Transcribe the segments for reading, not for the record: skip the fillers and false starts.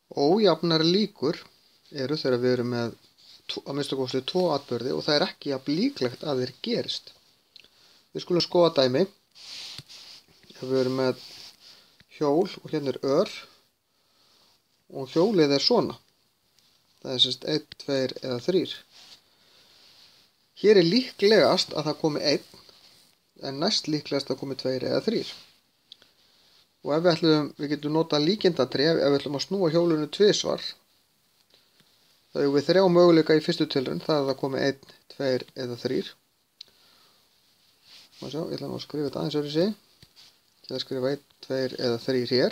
Ójafnar líkur eru þegar við erum með að minnsta kosti 2 atburði og það er ekki jafn líklegt að þeir gerist. Við skulum skoða dæmi. Ef við erum með hjól og hérna er ör og hjólið er svona. Það er semst 1, 2 eða 3. Hér er líklegast að það komi 1 en næst líklegast að komi 2 eða 3. Og ef við getum notað líkindatrí, ef við ætlum að snúa hjólinu tvisvar, þá hefur við 3 möguleika í fyrstu tilraun, það er að það komi 1, 2 eða 3. Má sjá, ég ætla nú að skrifa þetta aðeins öðruvísi. Ég ætla að skrifa 1, 2 eða 3 hér.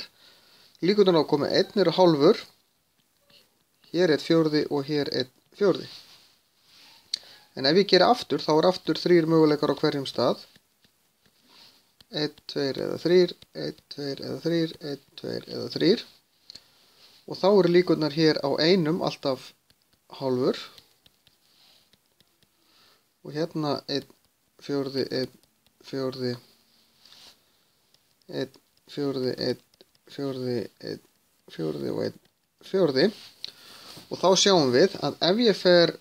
Líkurnar á að komi 1 eru hálfur, hér 1/4 og hér 1/4. En ef ég geri aftur, þá er aftur 3 möguleikar á hverjum stað. 1, 2 eða 3, 1, 2 eða 3, 1, 2 eða 3. Og þá eru líkurnar hér á einum alltaf hálfur. Og hérna 1/4, 1/4, 1/4, 1/4, 1/4 og 1/4. Og þá sjáum við að ef ég fer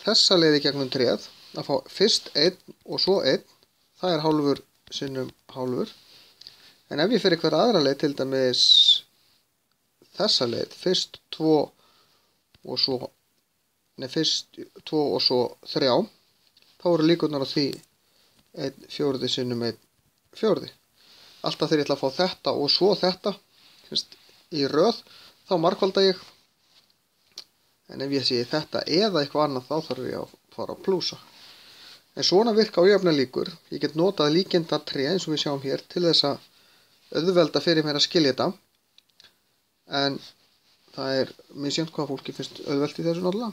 þessa leiði gegnum tréð, að fá fyrst 1 og svo 1, það er hálfur sinnum hálfur. En ef ég fer einhver aðra leið, til dæmis þessa leið, fyrst 2 og svo 3, þá eru líkurnar á því 1/4 sinnum 1/4. Alltaf þegar ég ætla að fá þetta og svo þetta í röð, þá margfalda ég. En ef ég sé þetta eða eitthvað annað, þá þarf ég að fara að plúsa. En svona virka ójafnar líkur. Ég get notað líkindatrí eins og við sjáum hér til þess að auðvelda fyrir mér að skilja þetta. En það er misjafnt hvað fólki finnst auðvelt í þessu náttúrulega.